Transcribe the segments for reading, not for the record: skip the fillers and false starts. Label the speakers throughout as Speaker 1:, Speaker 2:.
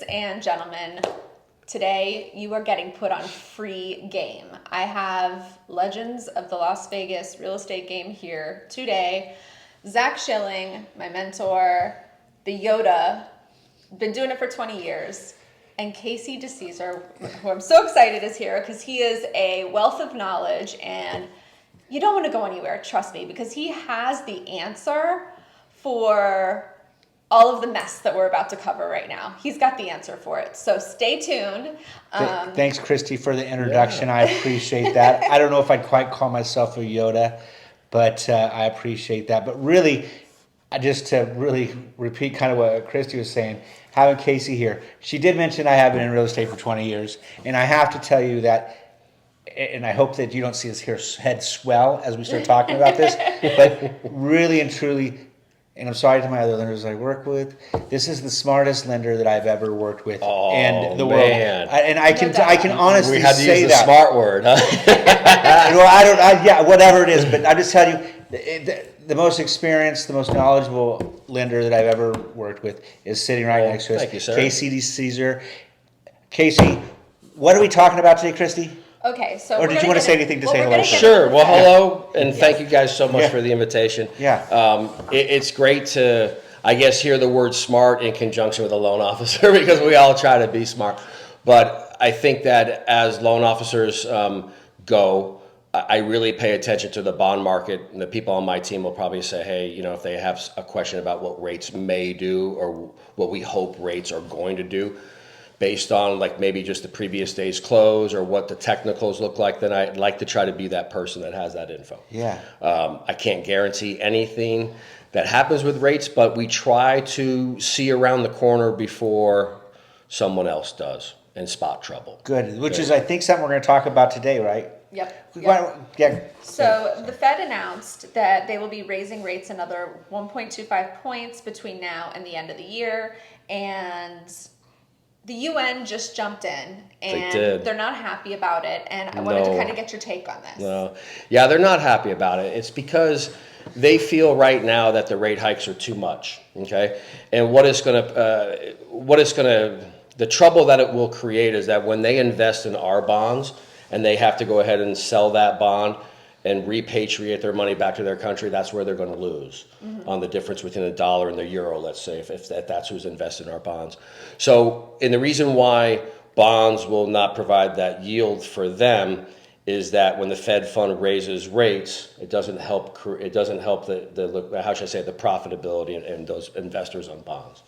Speaker 1: and gentlemen, today you are getting put on free game. I have Legends of the Las Vegas real estate game here today. Zack Schilling, my mentor, the Yoda, been doing it for 20 years. And Casey DeCesare, who I'm so excited is here because he is a wealth of knowledge and you don't want to go anywhere, trust me, because he has the answer for all of the mess that we're about to cover right now. He's got the answer for it. So stay tuned.
Speaker 2: Thanks, Christy, for the introduction. Yeah. I appreciate that. I don't know if I'd quite call myself a Yoda, but I appreciate that. But really, just to really repeat kind of what Christy was saying, having Casey here, she did mention I have been in real estate for 20 years. And I have to tell you that, and I hope that you don't see his head swell as we start talking about this, but really and truly, and I'm sorry to my other lenders I work with, this is the smartest lender that I've ever worked with in the world. And I can honestly
Speaker 3: we had to
Speaker 2: say
Speaker 3: use the
Speaker 2: that.
Speaker 3: smart word, huh?
Speaker 2: Well, yeah, whatever it is, but I'm just telling you, the most experienced, the most knowledgeable lender that I've ever worked with is sitting right next to us.
Speaker 3: Thank you, sir.
Speaker 2: Casey DeCesare. Casey, what are we talking about today, Christy?
Speaker 1: Okay, so
Speaker 2: or did you want to say anything to say hello?
Speaker 3: Sure. Well, hello, and thank you guys so much for the invitation.
Speaker 2: Yeah.
Speaker 3: It's great to, I guess, hear the word smart in conjunction with a loan officer because we all try to be smart. But I think that as loan officers go, I really pay attention to the bond market, and the people on my team will probably say, hey, you know, if they have a question about what rates may do or what we hope rates are going to do, based on like maybe just the previous day's close or what the technicals look like, then I'd like to try to be that person that has that info.
Speaker 2: Yeah.
Speaker 3: I can't guarantee anything that happens with rates, but we try to see around the corner before someone else does and spot trouble.
Speaker 2: Good, which is I think something we're going to talk about today, right?
Speaker 1: Yep.
Speaker 2: Yeah.
Speaker 1: So the Fed announced that they will be raising rates another 1.25 points between now and the end of the year, and the UN just jumped in, and they're not happy about it, and I wanted to kind of get your take on this.
Speaker 3: No. Yeah, they're not happy about it. It's because they feel right now that the rate hikes are too much, okay? And the trouble that it will create is that when they invest in our bonds and they have to go ahead and sell that bond and repatriate their money back to their country, that's where they're going to lose on the difference between the dollar and the euro, let's say, if that's who's invested in our bonds. So, and the reason why bonds will not provide that yield for them is that when the Fed fund raises rates, it doesn't help the how should I say, the profitability and those investors on bonds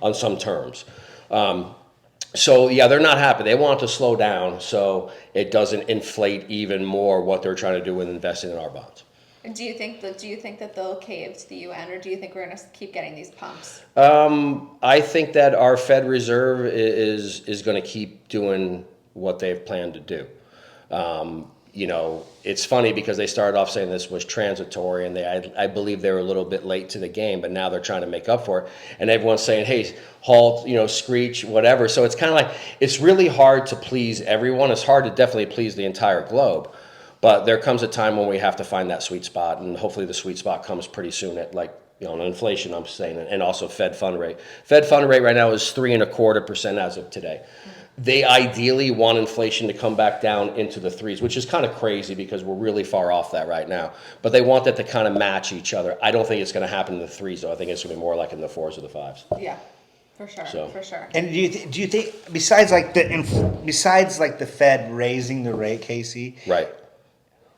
Speaker 3: on some terms. So yeah, they're not happy. They want it to slow down so it doesn't inflate even more what they're trying to do with investing in our bonds.
Speaker 1: And do you think that they'll cave to the UN, or do you think we're going to keep getting these pumps?
Speaker 3: I think that our Fed Reserve is going to keep doing what they've planned to do. You know, it's funny because they started off saying this was transitory, and I believe they were a little bit late to the game, but now they're trying to make up for it. And everyone's saying, hey, halt, you know, screech, whatever. So it's kind of like, it's really hard to please everyone. It's hard to definitely please the entire globe. But there comes a time when we have to find that sweet spot, and hopefully the sweet spot comes pretty soon at, like, you know, inflation, I'm saying, and also Fed fund rate. Fed fund rate right now is 3.25% as of today. They ideally want inflation to come back down into the threes, which is kind of crazy because we're really far off that right now. But they want that to kind of match each other. I don't think it's going to happen in the threes, though. I think it's going to be more like in the fours or the fives.
Speaker 1: Yeah, for sure. For sure.
Speaker 2: And do you think besides the Fed raising the rate, Casey?
Speaker 3: Right.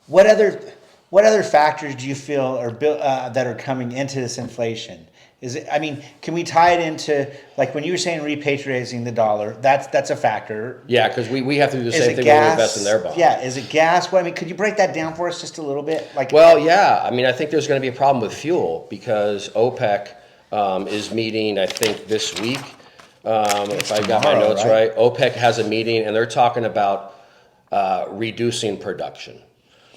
Speaker 2: What other factors do you feel are that are coming into this inflation? Is it? I mean, can we tie it into, like when you were saying repatriating the dollar? That's a factor.
Speaker 3: Yeah, because we have to do the same thing when we invest in their bonds.
Speaker 2: Yeah, is it gas? Well, I mean, could you break that down for us just a little bit?
Speaker 3: Well, yeah. I mean, I think there's going to be a problem with fuel because OPEC is meeting, I think, this week. If I got my notes right, OPEC has a meeting and they're talking about reducing production.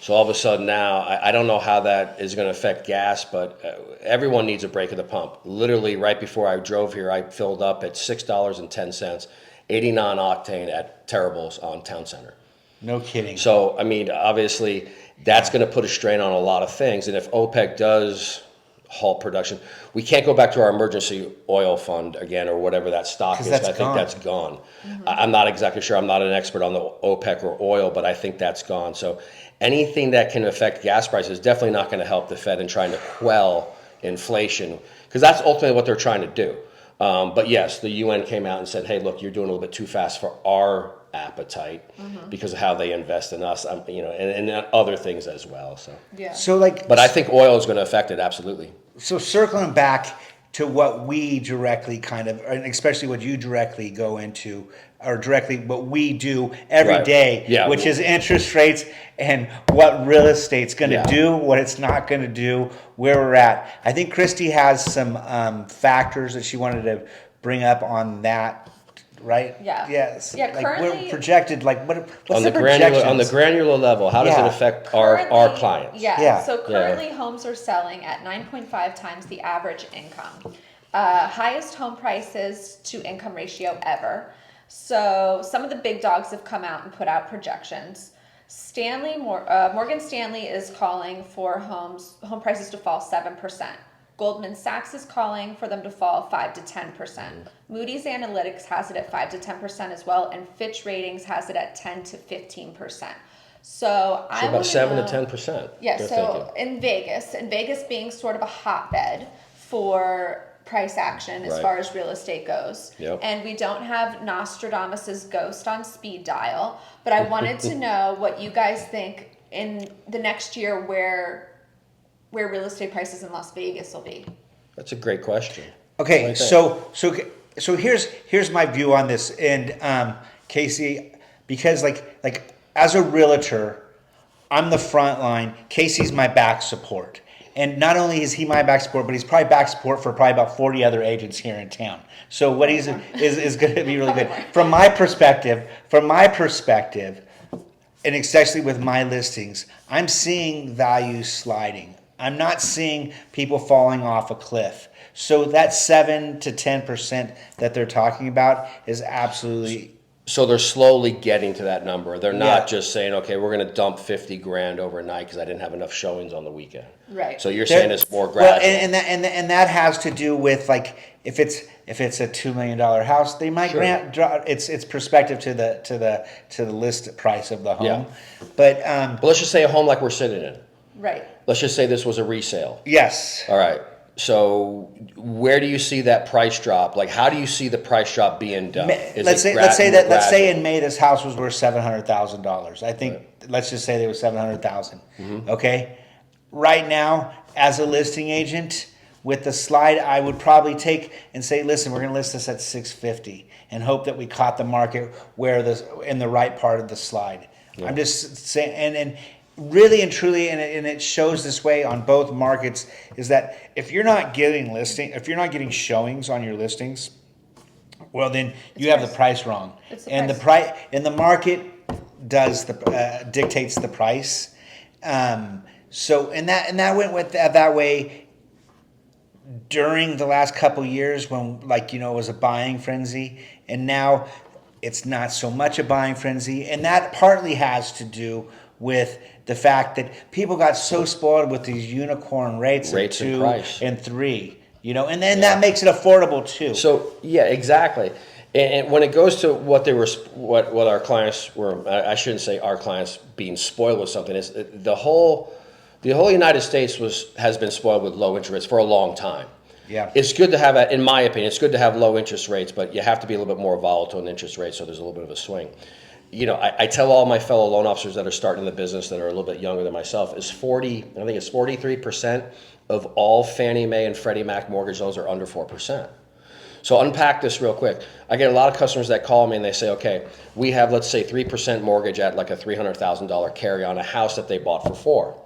Speaker 3: So all of a sudden now, I don't know how that is going to affect gas, but everyone needs a break at the pump. Literally right before I drove here, I filled up at $6.10, 89 octane at Terrible's on Town Center.
Speaker 2: No kidding.
Speaker 3: So, I mean, obviously, that's going to put a strain on a lot of things. And if OPEC does halt production. We can't go back to our emergency oil fund again or whatever that stock is. I think that's gone. I'm not exactly sure. I'm not an expert on the OPEC or oil, but I think that's gone. So anything that can affect gas prices is definitely not going to help the Fed in trying to quell inflation, because that's ultimately what they're trying to do. But yes, the UN came out and said, hey, look, you're doing a little bit too fast for our appetite because of how they invest in us, and other things as well. So
Speaker 1: Yeah.
Speaker 3: But I think oil is going to affect it, absolutely.
Speaker 2: So circling back to what we directly kind of, and especially what you directly go into, or directly what we do every day, which is interest rates and what real estate's going to do, what it's not going to do, where we're at. I think Christy has some factors that she wanted to bring up on that. Right?
Speaker 1: Yeah.
Speaker 2: Yes.
Speaker 1: Yeah.
Speaker 2: Like
Speaker 1: currently,
Speaker 2: we're projected. Like what's
Speaker 3: on
Speaker 2: the
Speaker 3: granular level? How does it affect our clients?
Speaker 1: Yeah. So currently, homes are selling at 9.5 times the average income. Highest home prices to income ratio ever. So some of the big dogs have come out and put out projections. Morgan Stanley is calling for home prices to fall 7%. Goldman Sachs is calling for them to fall 5 to 10%. Moody's Analytics has it at 5 to 10% as well, and Fitch Ratings has it at 10 to 15%. So I
Speaker 3: about 7 to 10%.
Speaker 1: Yeah. So in Vegas being sort of a hotbed for price action as far as real estate goes, and we don't have Nostradamus's ghost on speed dial, but I wanted to know what you guys think in the next year where real estate prices in Las Vegas will be.
Speaker 3: That's a great question.
Speaker 2: Okay, so here's my view on this, and Casey, because like as a realtor, I'm the front line. Casey's my back support, and not only is he my back support, but he's probably back support for probably about 40 other agents here in town. So what he's is going to be really good from my perspective. And especially with my listings, I'm seeing value sliding. I'm not seeing people falling off a cliff. So that 7 to 10% that they're talking about is absolutely.
Speaker 3: So they're slowly getting to that number. They're not just saying, okay, we're going to dump 50 grand overnight because I didn't have enough showings on the weekend.
Speaker 1: Right.
Speaker 3: So you're saying it's more gradual.
Speaker 2: Well, and that has to do with like if it's a $2 million house, they might grant it's perspective to the list price of the home.
Speaker 3: Yeah.
Speaker 2: But
Speaker 3: let's just say a home like we're sitting in.
Speaker 1: Right.
Speaker 3: Let's just say this was a resale.
Speaker 2: Yes.
Speaker 3: All right. So where do you see that price drop? Like, how do you see the price drop being done?
Speaker 2: Let's say in May this house was worth $700,000. I think let's just say there was $700,000. Okay. Right now, as a listing agent with the slide, I would probably take and say, listen, we're going to list this at $650 and hope that we caught the market in the right part of the slide. Yeah. I'm just saying, and really and truly, and it shows this way on both markets, is that if you're not getting showings on your listings, well then you have the price wrong. And the market does dictates the price. So that went with that way during the last couple years when it was a buying frenzy, and now it's not so much a buying frenzy, and that partly has to do with the fact that people got so spoiled with these unicorn rates of 2 and 3, and then that makes it affordable too.
Speaker 3: So yeah, exactly. And when it goes to what our clients were, I shouldn't say our clients being spoiled with something, is the whole United States has been spoiled with low interest rates for a long time.
Speaker 2: Yeah,
Speaker 3: it's good to have, in my opinion, it's good to have low interest rates, but you have to be a little bit more volatile in interest rates, so there's a little bit of a swing. I tell all my fellow loan officers that are starting the business that are a little bit younger than myself, I think it's 43% of all Fannie Mae and Freddie Mac mortgage loans are under 4%. So unpack this real quick. I get a lot of customers that call me and they say, okay, we have, let's say, 3% mortgage at like a $300,000 carry on a house that they bought for 4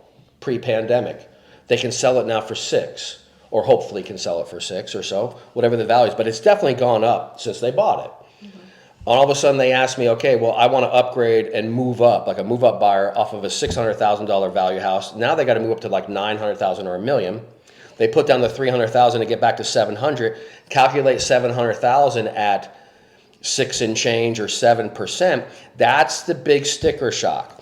Speaker 3: pre-pandemic. They can sell it now for 6, or hopefully can sell it for 6 or so, whatever the value is. But it's definitely gone up since they bought it. All of a sudden they ask me, okay, well, I want to upgrade and move up, like a move-up buyer off of a $600,000 value house. Now they got to move up to like $900,000 or $1 million. They put down the $300,000 to get back to $700,000. Calculate $700,000 at 6 and change or 7%. That's the big sticker shock.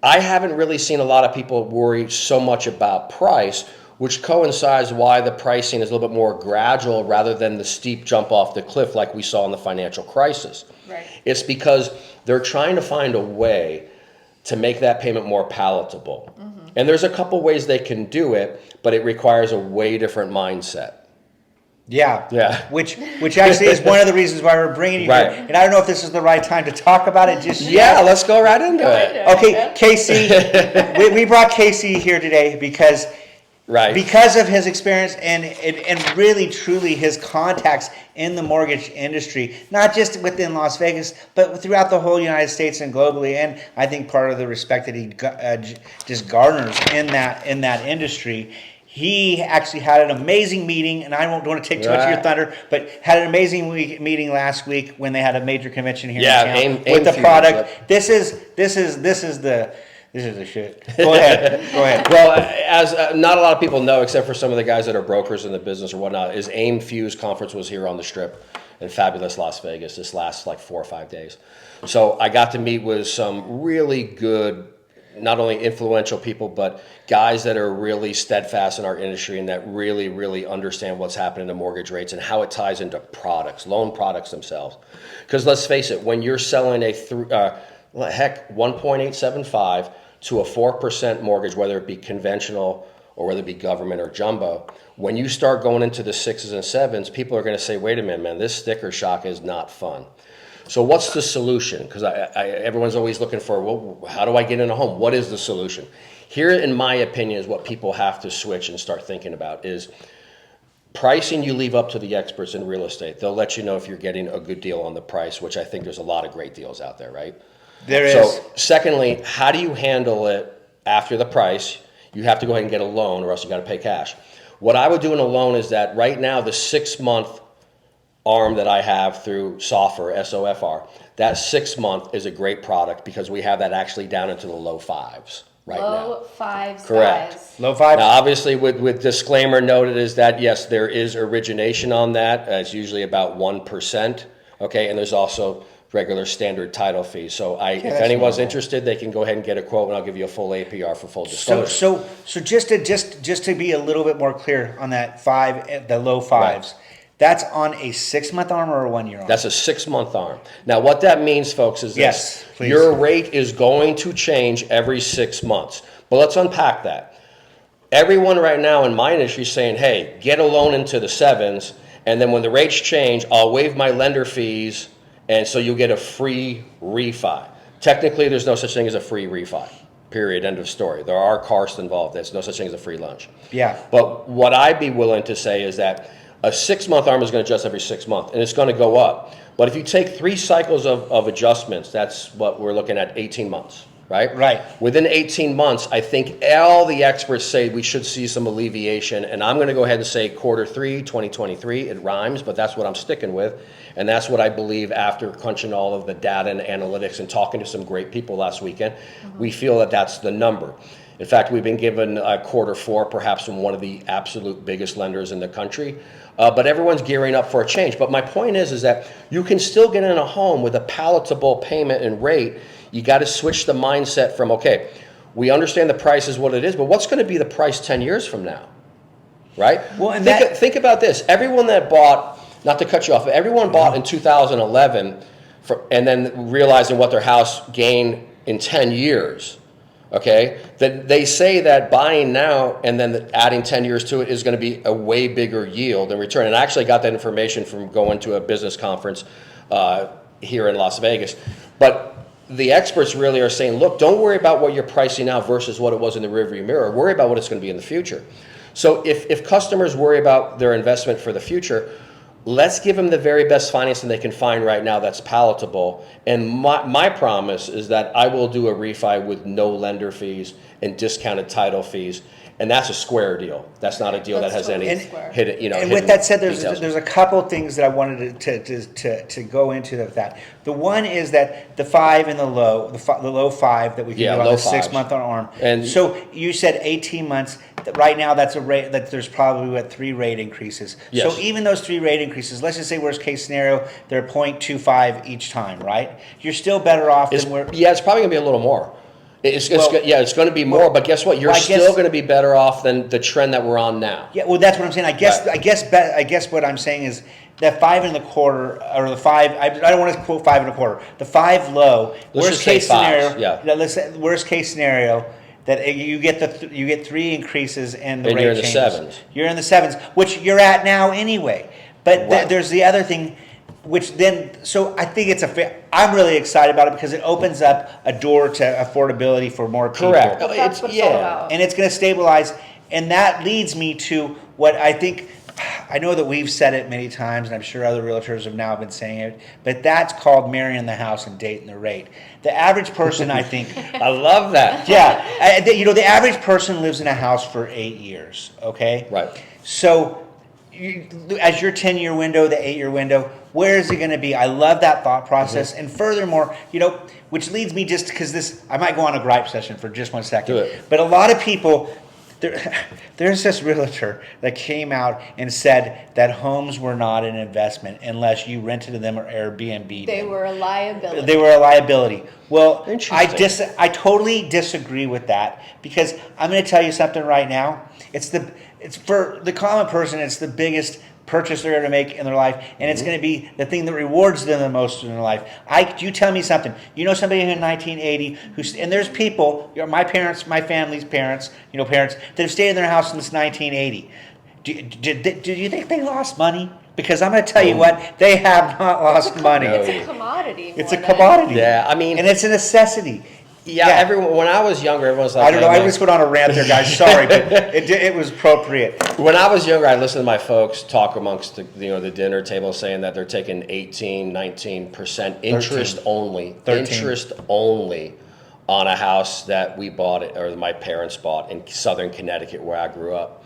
Speaker 3: I haven't really seen a lot of people worry so much about price. which coincides why the pricing is a little bit more gradual rather than the steep jump off the cliff like we saw in the financial crisis.
Speaker 1: Right.
Speaker 3: It's because they're trying to find a way to make that payment more palatable. And there's a couple ways they can do it, but it requires a way different mindset.
Speaker 2: Yeah. Which actually is one of the reasons why we're bringing you
Speaker 3: Right.
Speaker 2: here. And I don't know if this is the right time to talk about it just
Speaker 3: Yeah,
Speaker 2: yet.
Speaker 3: let's go right into it.
Speaker 2: Okay, Casey, we brought Casey here today because of his experience and really truly his contacts in the mortgage industry, not just within Las Vegas, but throughout the whole United States and globally. And I think part of the respect that he just garners in that industry. He actually had an amazing meeting, and I don't want to take too much of your thunder, but had an amazing meeting last week when they had a major convention here in town with the product. Yep. This is the shit. Go ahead.
Speaker 3: Well, as not a lot of people know, except for some of the guys that are brokers in the business or whatnot, is AIM Fuse conference was here on the Strip in fabulous Las Vegas. This lasts like 4 or 5 days. So I got to meet with some really good, not only influential people, but guys that are really steadfast in our industry and that really, really understand what's happening to mortgage rates and how it ties into products, loan products themselves. Because let's face it, when you're selling a 1.875 to a 4% mortgage, whether it be conventional or whether it be government or jumbo, when you start going into the 6s and 7s, people are going to say, wait a minute, man, this sticker shock is not fun. So what's the solution? Because everyone's always looking for, well, how do I get in a home? What is the solution? Here, in my opinion, is what people have to switch and start thinking about is pricing. You leave up to the experts in real estate. They'll let you know if you're getting a good deal on the price, which I think there's a lot of great deals out there, right?
Speaker 2: There is.
Speaker 3: So secondly, how do you handle it after the price? You have to go ahead and get a loan or else you got to pay cash. What I would do in a loan is that right now the 6-month arm that I have through SOFR, SOFR, that 6-month is a great product because we have that actually down into the low 5s right now.
Speaker 1: Low 5s,
Speaker 3: Correct.
Speaker 1: guys.
Speaker 2: Low 5s.
Speaker 3: Now, obviously, with disclaimer noted is that, yes, there is origination on that. It's usually about 1%, okay? And there's also regular standard title fees. So if anyone's interested, they can go ahead and get a quote, and I'll give you a full APR for full disclosure.
Speaker 2: So just to be a little bit more clear on that the low 5s. Right. That's on a 6-month arm or a 1-year arm?
Speaker 3: That's a 6-month arm. Now, what that means, folks, is
Speaker 2: yes,
Speaker 3: this. Your rate is going to change every 6 months. But let's unpack that. Everyone right now in my industry is saying, hey, get a loan into the 7s, and then when the rates change, I'll waive my lender fees, and so you'll get a free refi. Technically, there's no such thing as a free refi. Period. End of story. There are costs involved. There's no such thing as a free lunch.
Speaker 2: Yeah.
Speaker 3: But what I'd be willing to say is that a 6-month arm is going to adjust every 6 months, and it's going to go up. But if you take 3 cycles of adjustments, that's what we're looking at, 18 months, right?
Speaker 2: Right.
Speaker 3: Within 18 months, I think all the experts say we should see some alleviation, and I'm going to go ahead and say Q3, 2023. It rhymes, but that's what I'm sticking with, and that's what I believe after crunching all of the data and analytics and talking to some great people last weekend. We feel that that's the number. In fact, we've been given Q4 perhaps from one of the absolute biggest lenders in the country. But everyone's gearing up for a change. But my point is that you can still get in a home with a palatable payment and rate. You got to switch the mindset from, okay, we understand the price is what it is, but what's going to be the price 10 years from now, right?
Speaker 2: Well, and
Speaker 3: think about this. Everyone that bought, not to cut you off, but everyone bought in 2011 and then realizing what their house gained in 10 years. Okay, that they say that buying now and then adding 10 years to it is going to be a way bigger yield in return. And I actually got that information from going to a business conference here in Las Vegas. But the experts really are saying, look, don't worry about what you're pricing now versus what it was in the rearview mirror. Worry about what it's going to be in the future. So if customers worry about their investment for the future, let's give them the very best financing they can find right now that's palatable. And my promise is that I will do a refi with no lender fees and discounted title fees. And that's a square deal. That's not a deal that has any hidden.
Speaker 2: And with that said, there's a couple things that I wanted to go into that. The one is that the 5 and the low 5 that we can do on the 6-month arm. And so you said 18 months. Right now, that's a rate that there's probably 3 rate increases. Yes. So even those 3 rate increases, let's just say worst case scenario, they're 0.25 each time, right? You're still better off than
Speaker 3: it's probably gonna be a little more. It's going to be more, but guess what? You're still going to be better off than the trend that we're on now.
Speaker 2: Yeah, well, that's what I'm saying. I guess what I'm saying is that 5 1/4 or the 5. I don't want to quote 5 1/4. The 5 low. Worst case scenario. Yeah. Let's say worst case scenario that you get 3 increases and the rate
Speaker 3: you're in
Speaker 2: changes.
Speaker 3: the 7s.
Speaker 2: You're in the 7s, which you're at now anyway. But there's the other thing. Which then, so I think I'm really excited about it because it opens up a door to affordability for more people.
Speaker 3: Correct.
Speaker 1: Well, that's what it's all about.
Speaker 2: And it's going to stabilize. And that leads me to what I think, I know that we've said it many times, and I'm sure other realtors have now been saying it, but that's called marrying the house and dating the rate. The average person, I think.
Speaker 3: I love that.
Speaker 2: Yeah. The average person lives in a house for 8 years, okay?
Speaker 3: Right.
Speaker 2: So, as your 10-year window, the 8-year window, where is it going to be? I love that thought process. And furthermore, which leads me just because I might go on a gripe session for just 1 second.
Speaker 3: Do it.
Speaker 2: But a lot of people, there's this realtor that came out and said that homes were not an investment unless you rented them or Airbnb.
Speaker 1: They were a liability.
Speaker 2: They were a liability. Well,
Speaker 3: Interesting.
Speaker 2: I totally disagree with that because I'm going to tell you something right now. It's for the common person, it's the biggest purchase they're going to make in their life, and it's going to be the thing that rewards them the most in their life. You tell me something. You know somebody in 1980 and there's people, my parents, my family's parents, parents that have stayed in their house since 1980. Do you think they lost money? Because I'm going to tell you what, they have not lost money.
Speaker 1: It's a commodity.
Speaker 2: It's a commodity.
Speaker 3: Yeah, I mean,
Speaker 2: and it's a necessity.
Speaker 3: Yeah, everyone. When I was younger, everyone was like,
Speaker 2: I don't know. I just went on a rant there, guys. Sorry, but it was appropriate.
Speaker 3: When I was younger, I listened to my folks talk amongst the dinner table, saying that they're taking 18, 19% interest only,
Speaker 2: 13.
Speaker 3: interest only on a house that we bought or my parents bought in Southern Connecticut, where I grew up.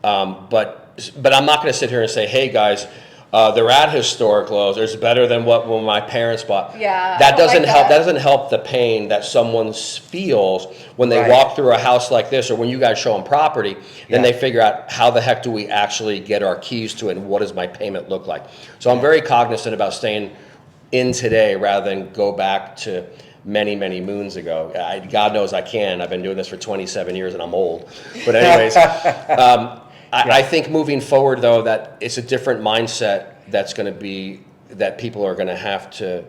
Speaker 3: But I'm not going to sit here and say, hey guys, they're at historic lows. It's better than when my parents bought.
Speaker 1: Yeah,
Speaker 3: that doesn't help. That doesn't help the pain that someone feels when they walk through a house like this, or when you guys show them property. Then they figure out, how the heck do we actually get our keys to it, and what does my payment look like? So I'm very cognizant about staying in today rather than go back to many, many moons ago. God knows I can. I've been doing this for 27 years, and I'm old. But anyways. I think moving forward, though, that it's a different mindset that people are going to have to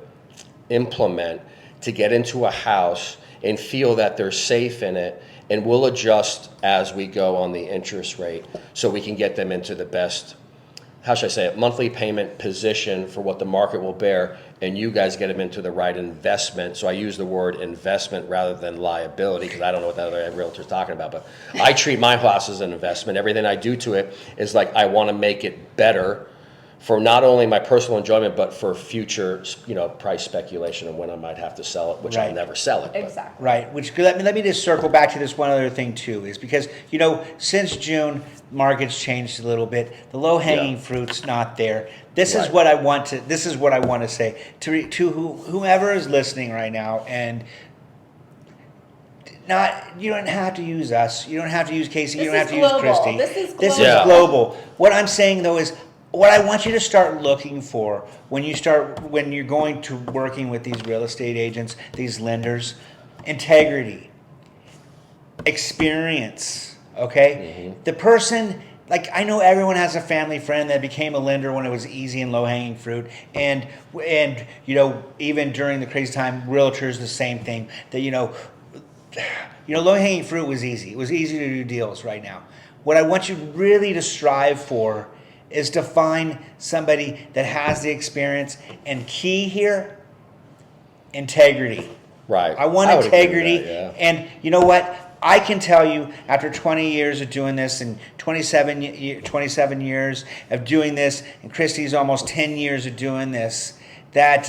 Speaker 3: implement to get into a house and feel that they're safe in it, and we'll adjust as we go on the interest rate so we can get them into the best, how should I say it, monthly payment position for what the market will bear, and you guys get them into the right investment. So I use the word investment rather than liability, because I don't know what that other realtor's talking about, but I treat my house as an investment. Everything I do to it is like, I want to make it better for not only my personal enjoyment, but for future, price speculation and when I might have to sell it, which I'll never sell it.
Speaker 1: Exactly.
Speaker 2: Right. Which let me just circle back to this one other thing too, is because since June, markets changed a little bit. The low hanging fruit's not there. This is what I want to. This is what I want to say to whomever is listening right now, and you don't have to use us. You don't have to use Casey. You don't have to use Christy.
Speaker 1: This is global.
Speaker 2: This is global. What I'm saying though is, what I want you to start looking for when you're going to working with these real estate agents, these lenders, integrity, experience. Okay, the person. Like, I know everyone has a family friend that became a lender when it was easy and low-hanging fruit, and even during the crazy time, realtors the same thing. That low-hanging fruit was easy. It was easy to do deals right now. What I want you really to strive for is to find somebody that has the experience, and key here, integrity.
Speaker 3: Right.
Speaker 2: I want integrity, and you know what? I can tell you, after 20 years of doing this, and 27 years of doing this, and Christy's almost 10 years of doing this, that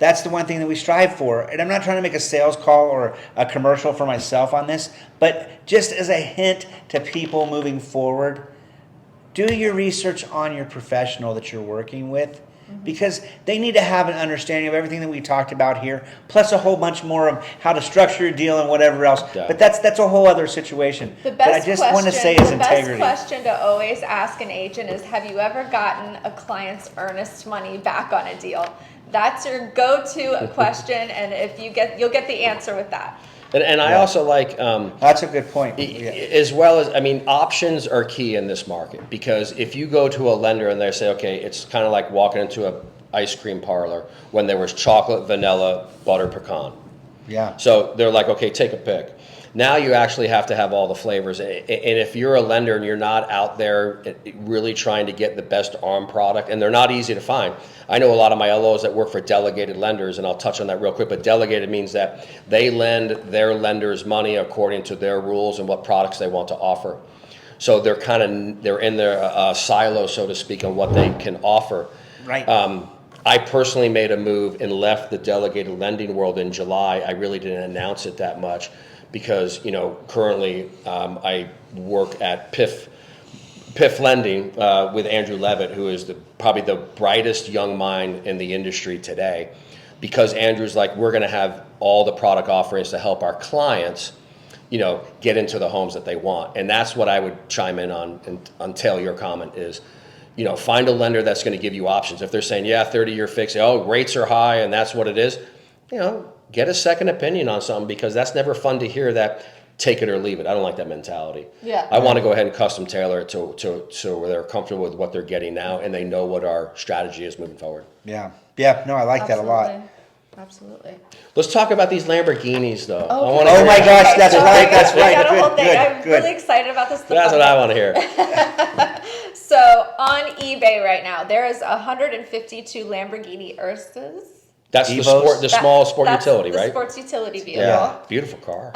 Speaker 2: that's the one thing that we strive for. And I'm not trying to make a sales call or a commercial for myself on this, but just as a hint to people moving forward, do your research on your professional that you're working with. because they need to have an understanding of everything that we talked about here, plus a whole bunch more of how to structure a deal and whatever else.
Speaker 3: Yeah.
Speaker 2: But that's a whole other situation.
Speaker 1: The
Speaker 2: But
Speaker 1: best
Speaker 2: I just want to say is
Speaker 1: the
Speaker 2: integrity.
Speaker 1: best question to always ask an agent is, have you ever gotten a client's earnest money back on a deal? That's your go-to question, and if you'll get the answer with that.
Speaker 3: And I also like
Speaker 2: That's a good point.
Speaker 3: as well as, I mean, options are key in this market, because if you go to a lender and they say, okay, it's kind of like walking into a ice cream parlor when there was chocolate, vanilla, butter, pecan.
Speaker 2: Yeah.
Speaker 3: So they're like, okay, take a pick. Now you actually have to have all the flavors. And if you're a lender and you're not out there really trying to get the best ARM product, and they're not easy to find. I know a lot of my LOs that work for delegated lenders, and I'll touch on that real quick, but delegated means that they lend their lenders money according to their rules and what products they want to offer. So they're in their silo, so to speak, on what they can offer.
Speaker 2: Right.
Speaker 3: I personally made a move and left the delegated lending world in July. I really didn't announce it that much, because currently I work at PIF Lending with Andrew Levitt, who is probably the brightest young mind in the industry today, because Andrew's like, we're going to have all the product offerings to help our clients get into the homes that they want. And that's what I would chime in on and until your comment is, find a lender that's going to give you options. If they're saying, yeah, 30-year fixed, rates are high and that's what it is, get a second opinion on something, because that's never fun to hear that take it or leave it. I don't like that mentality.
Speaker 1: Yeah.
Speaker 3: I want to go ahead and custom tailor it to where they're comfortable with what they're getting now and they know what our strategy is moving forward.
Speaker 2: Yeah. No, I like that a lot.
Speaker 1: Absolutely.
Speaker 3: Let's talk about these Lamborghinis, though.
Speaker 1: Oh,
Speaker 2: Oh my gosh, that's right. That's
Speaker 1: I
Speaker 2: right.
Speaker 1: got a whole
Speaker 2: Good,
Speaker 1: thing.
Speaker 2: good,
Speaker 1: I'm
Speaker 2: good.
Speaker 1: really excited about this.
Speaker 3: That's what I want to hear.
Speaker 1: So on eBay right now, there is 152 Lamborghini Ursas.
Speaker 3: That's
Speaker 2: Evos?
Speaker 3: the small sport
Speaker 1: That's
Speaker 3: utility,
Speaker 1: the
Speaker 3: right?
Speaker 1: sports utility vehicle.
Speaker 3: Yeah, beautiful car.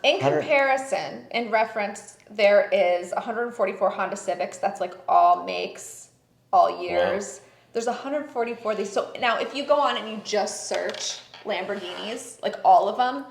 Speaker 1: In comparison, in reference, there is 144 Honda Civics. That's like all makes, all years. Wow. There's 144 of these. So now if you go on and you just search Lamborghinis, like all of them,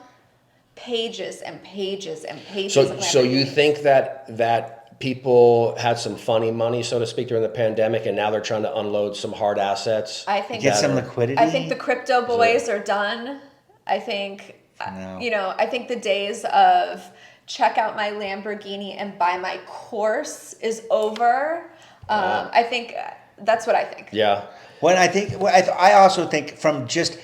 Speaker 1: pages and pages and pages of Lamborghinis.
Speaker 3: So you think that people had some funny money, so to speak, during the pandemic, and now they're trying to unload some hard assets?
Speaker 1: I think
Speaker 2: Get some liquidity.
Speaker 1: I think the crypto boys are done. I think I think the days of check out my Lamborghini and buy my course is over. I think that's what I think.
Speaker 2: Yeah. I also think from just,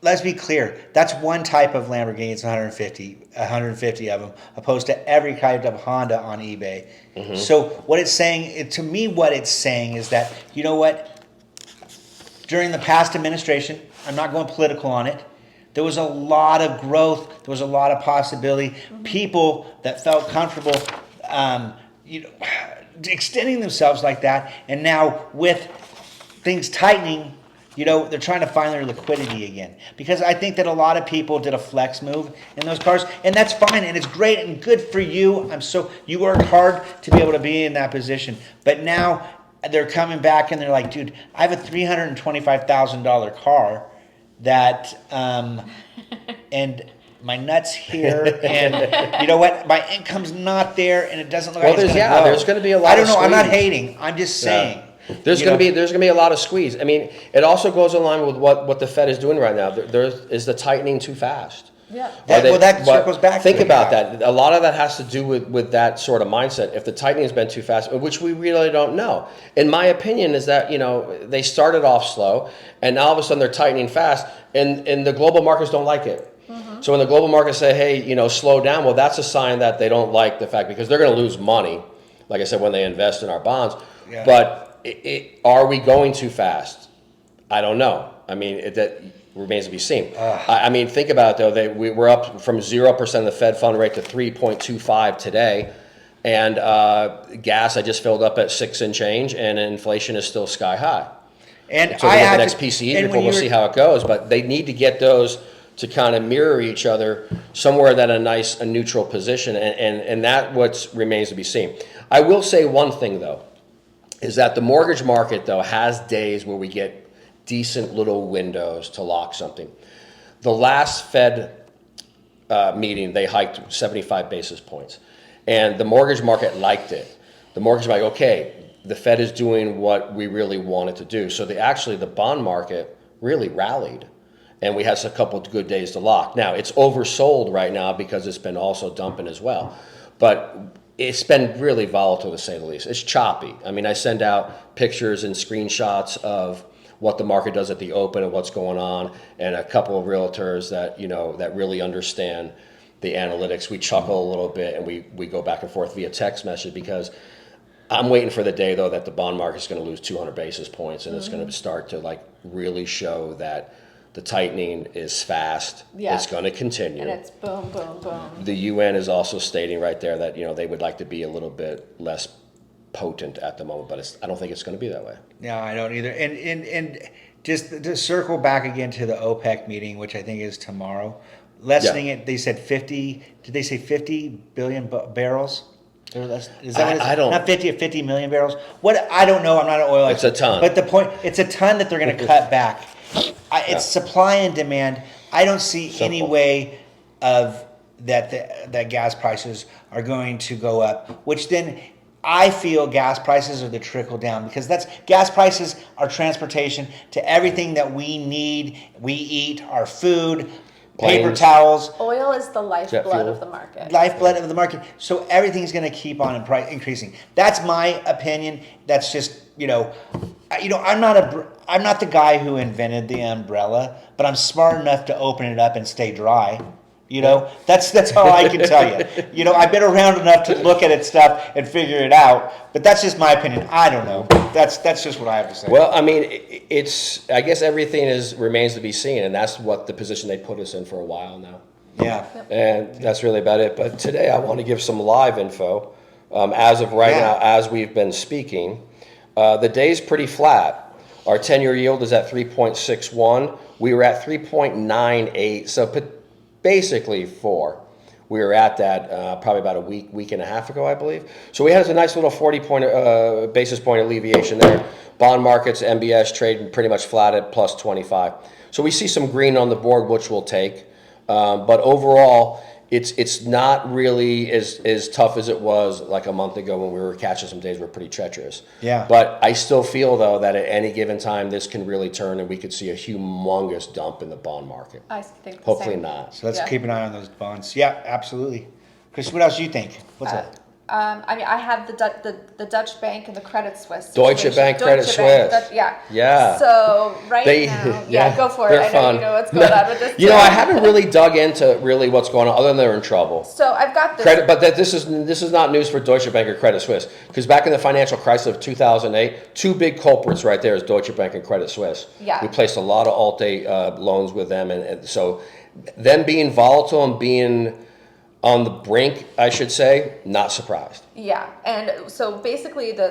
Speaker 2: let's be clear, that's one type of Lamborghini. It's 150 of them, opposed to every type of Honda on eBay. Mm-hmm. So what it's saying, to me, what it's saying is that, you know what, during the past administration, I'm not going political on it, there was a lot of growth, there was a lot of possibility. Mm-hmm. People that felt comfortable, extending themselves like that, and now with things tightening, they're trying to find their liquidity again. Because I think that a lot of people did a flex move in those cars, and that's fine, and it's great and good for you. You worked hard to be able to be in that position. But now they're coming back and they're like, dude, I have a $325,000 car that, and my nuts here, and you know what? My income's not there, and it doesn't look like it's going to grow.
Speaker 3: There's going to be a lot.
Speaker 2: I don't know. I'm not hating. I'm just saying.
Speaker 3: Yeah. There's going to be a lot of squeeze. I mean, it also goes along with what the Fed is doing right now. Is the tightening too fast?
Speaker 1: Yeah.
Speaker 2: That circles back.
Speaker 3: Think about that. A lot of that has to do with that sort of mindset. If the tightening has been too fast, which we really don't know. In my opinion, is that they started off slow, and now all of a sudden they're tightening fast, and the global markets don't like it. Mm-hmm. So when the global markets say, hey, slow down, well, that's a sign that they don't like the fact, because they're going to lose money, like I said, when they invest in our bonds. Yeah. But are we going too fast? I don't know. I mean, that remains to be seen. I mean, think about it, though. We're up from 0% of the Fed fund rate to 3.25 today. And gas, I just filled up at 6 and change, and inflation is still sky high. And so the next PCE report, we'll see how it goes. But they need to get those to kind of mirror each other somewhere at a neutral position. And that remains to be seen. I will say one thing, though, is that the mortgage market, though, has days where we get decent little windows to lock something. The last Fed meeting, they hiked 75 basis points. And the mortgage market liked it. The mortgage market, okay, the Fed is doing what we really want it to do. So the bond market really rallied, and we had a couple of good days to lock. Now it's oversold right now because it's been also dumping as well, but it's been really volatile to say the least. It's choppy. I mean, I send out pictures and screenshots of what the market does at the open and what's going on, and a couple of realtors that that really understand the analytics. We chuckle a little bit and we go back and forth via text message, because I'm waiting for the day though that the bond market is going to lose 200 basis points and it's going to start to like really show that the tightening is fast.
Speaker 1: Yeah.
Speaker 3: It's going to continue.
Speaker 1: And it's boom, boom, boom.
Speaker 3: The UN is also stating right there that they would like to be a little bit less potent at the moment, but I don't think it's going to be that way.
Speaker 2: No, I don't either. And just to circle back again to the OPEC meeting, which I think is tomorrow. Lessening it, they said 50. Did they say 50 billion barrels? Is that what it is?
Speaker 3: I don't.
Speaker 2: Not 50 million barrels. What? I don't know. I'm not an oil expert.
Speaker 3: It's a ton.
Speaker 2: But the point, it's a ton that they're going to cut back. It's supply and demand. I don't see any way of that gas prices are going to go up, which then I feel gas prices are the trickle down, because gas prices are transportation to everything that we need. We eat our food, paper
Speaker 3: Planes.
Speaker 2: tawels.
Speaker 1: Oil is the lifeblood
Speaker 3: fuel.
Speaker 1: of the market.
Speaker 2: Lifeblood of the market. So everything's going to keep on increasing. That's my opinion. That's just, I'm not the guy who invented the umbrella, but I'm smart enough to open it up and stay dry. That's all I can tell you. I've been around enough to look at stuff and figure it out, but that's just my opinion. I don't know. That's just what I have to say.
Speaker 3: Well, I mean, I guess everything remains to be seen, and that's what the position they put us in for a while now.
Speaker 2: Yeah.
Speaker 3: And that's really about it. But today I want to give some live info. As of right now, as we've been speaking, the day's pretty flat. Our 10-year yield is at 3.61. We were at 3.98, so basically 4. We were at that probably about a week and a half ago, I believe. So we had a nice little 40 basis point alleviation there. Bond markets, MBS trading pretty much flat at plus 25. So we see some green on the board, which we'll take. But overall, it's not really as tough as it was like a month ago when we were catching some days were pretty treacherous.
Speaker 2: Yeah.
Speaker 3: But I still feel, though, that at any given time, this can really turn and we could see a humongous dump in the bond market.
Speaker 1: I think the
Speaker 3: Hopefully
Speaker 1: same.
Speaker 3: not.
Speaker 2: So let's keep an eye on those bonds. Yeah, absolutely. Chris, what else do you think? What's up?
Speaker 1: I have the Dutch bank and the Credit Suisse.
Speaker 3: Deutsche
Speaker 1: situation.
Speaker 3: Bank, Credit Suisse.
Speaker 1: Yeah. So now, go for it.
Speaker 3: They're
Speaker 1: I know
Speaker 3: fun.
Speaker 1: you know what's going on with this.
Speaker 3: I haven't really dug into really what's going on, other than they're in trouble.
Speaker 1: So I've got this.
Speaker 3: But this is not news for Deutsche Bank or Credit Suisse, because back in the financial crisis of 2008, two big culprits right there is Deutsche Bank and Credit Suisse.
Speaker 1: Yeah.
Speaker 3: We placed a lot of Alt-A loans with them, and so them being volatile and being on the brink, I should say, not surprised.
Speaker 1: Yeah, and so basically, they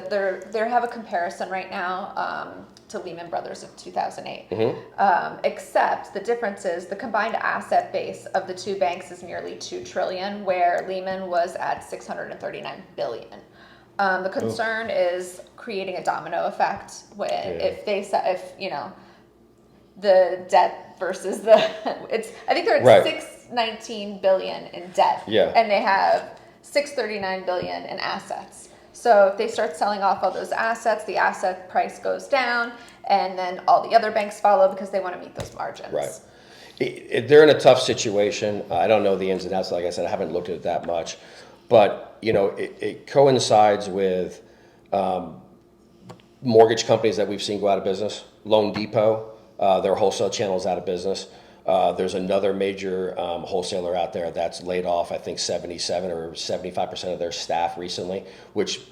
Speaker 1: have a comparison right now to Lehman Brothers of 2008. Except the difference is the combined asset base of the two banks is nearly $2 trillion, where Lehman was at $639 billion. The concern is creating a domino effect if the debt versus I think they're at $619 billion in debt, and they have $639 billion in assets. So if they start selling off all those assets, the asset price goes down, and then all the other banks follow because they want to meet those margins.
Speaker 3: Right. They're in a tough situation. I don't know the ins and outs. Like I said, I haven't looked at it that much, but it coincides with mortgage companies that we've seen go out of business. Loan Depot. Their wholesale channel is out of business. There's another major wholesaler out there that's laid off, I think, 77 or 75% of their staff recently,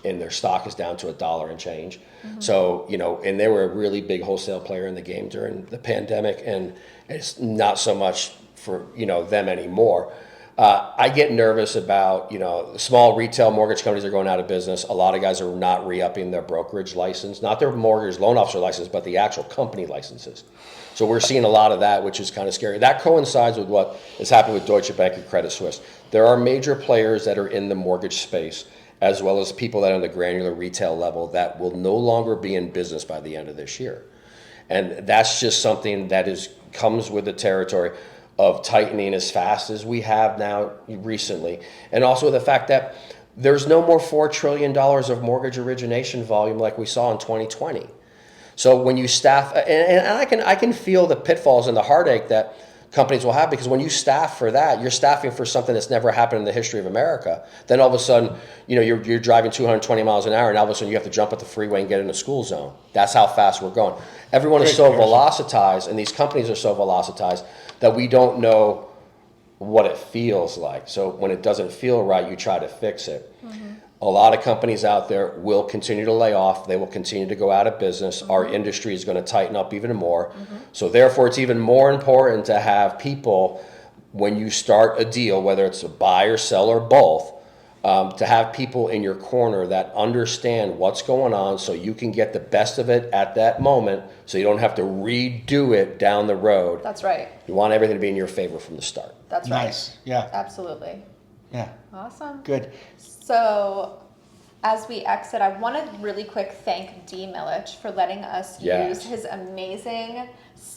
Speaker 3: and their stock is down to $1 and change. So, and they were a really big wholesale player in the game during the pandemic, and it's not so much for, them anymore. I get nervous about, small retail mortgage companies are going out of business. A lot of guys are not re-upping their brokerage license, not their mortgage loan officer license, but the actual company licenses. So we're seeing a lot of that, which is kind of scary. That coincides with what is happening with Deutsche Bank and Credit Suisse. There are major players that are in the mortgage space, as well as people that are on the granular retail level that will no longer be in business by the end of this year. And that's just something that comes with the territory of tightening as fast as we have now recently. And also the fact that there's no more $4 trillion of mortgage origination volume like we saw in 2020. So when you staff, and I can feel the pitfalls and the heartache that companies will have, because when you staff for that, you're staffing for something that's never happened in the history of America. Then all of a sudden, you're driving 220 miles an hour, and all of a sudden you have to jump at the freeway and get in a school zone. That's how fast we're going. Everyone is so velocitized, and these companies are so velocitized that we don't know what it feels like. So when it doesn't feel right, you try to fix it. A lot of companies out there will continue to lay off. They will continue to go out of business. Our industry is going to tighten up even more. So therefore, it's even more important to have people, when you start a deal, whether it's a buy or sell or both, to have people in your corner that understand what's going on, so you can get the best of it at that moment, so you don't have to redo it down the road.
Speaker 1: That's right.
Speaker 3: You want everything to be in your favor from the start.
Speaker 1: That's right.
Speaker 2: Nice. Yeah.
Speaker 1: Absolutely.
Speaker 2: Yeah.
Speaker 1: Awesome.
Speaker 2: Good.
Speaker 1: So, as we exit, I want to really quick thank D. Millich for letting us use his amazing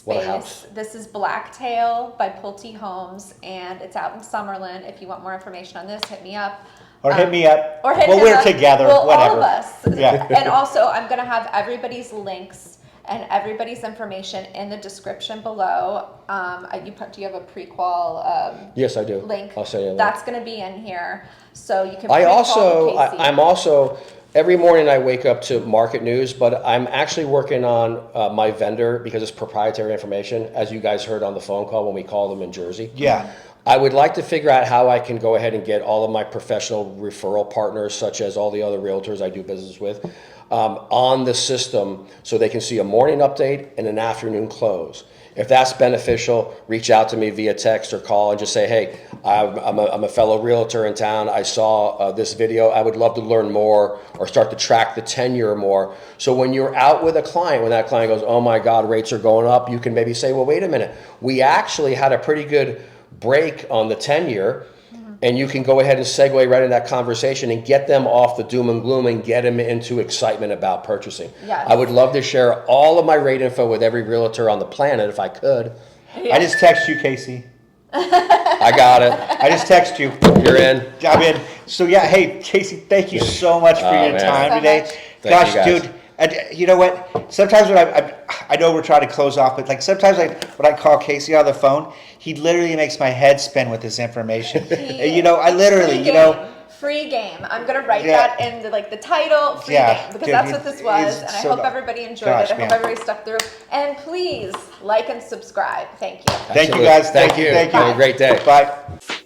Speaker 3: What a
Speaker 1: space.
Speaker 3: house.
Speaker 1: This is Blacktail by Pulte Homes, and it's out in Summerlin. If you want more information on this, hit me up.
Speaker 2: Or hit me up.
Speaker 1: Or hit
Speaker 2: well,
Speaker 1: him
Speaker 2: we're
Speaker 1: up.
Speaker 2: together.
Speaker 1: Well,
Speaker 2: whatever.
Speaker 1: all of us.
Speaker 2: Yeah.
Speaker 1: And also, I'm going to have everybody's links and everybody's information in the description below. Do you have a prequel
Speaker 3: Yes, I do.
Speaker 1: link?
Speaker 3: I'll send you a link.
Speaker 1: That's going to be in here, so you can.
Speaker 3: I'm also, every morning I wake up to market news, but I'm actually working on my vendor, because it's proprietary information, as you guys heard on the phone call when we called them in Jersey.
Speaker 2: Yeah.
Speaker 3: I would like to figure out how I can go ahead and get all of my professional referral partners, such as all the other realtors I do business with, on the system, so they can see a morning update and an afternoon close. If that's beneficial, reach out to me via text or call and just say, hey, I'm a fellow realtor in town. I saw this video. I would love to learn more, or start to track the tenure more. So when you're out with a client, when that client goes, oh my God, rates are going up, you can maybe say, well, wait a minute. We actually had a pretty good break on the tenure. And you can go ahead and segue right in that conversation and get them off the doom and gloom and get them into excitement about purchasing.
Speaker 1: Yes.
Speaker 3: I would love to share all of my rate info with every realtor on the planet if I could.
Speaker 1: Yeah.
Speaker 2: I just text you, Casey.
Speaker 3: I got it.
Speaker 2: I just text you.
Speaker 3: You're in.
Speaker 2: I'm in. So yeah, hey, Casey, thank you so much for your
Speaker 3: man.
Speaker 2: time
Speaker 1: So
Speaker 2: today.
Speaker 1: much.
Speaker 3: Thank you, guys.
Speaker 2: Dude. And you know what? Sometimes when I know we're trying to close off, but like sometimes when I call Casey on the phone, he literally makes my head spin with this information. I literally,
Speaker 1: free game. I'm gonna write
Speaker 2: Yeah.
Speaker 1: that in the title, free
Speaker 2: Yeah,
Speaker 1: game, because
Speaker 2: dude,
Speaker 1: that's what this was, and I
Speaker 2: so
Speaker 1: hope
Speaker 2: good.
Speaker 1: everybody enjoyed
Speaker 2: Gosh,
Speaker 1: it. I hope
Speaker 2: man.
Speaker 1: everybody stuck through. And please like and subscribe. Thank you.
Speaker 2: Thank you
Speaker 3: Absolutely.
Speaker 2: guys.
Speaker 3: Thank you.
Speaker 2: Thank you.
Speaker 3: Have a great day.
Speaker 2: Bye.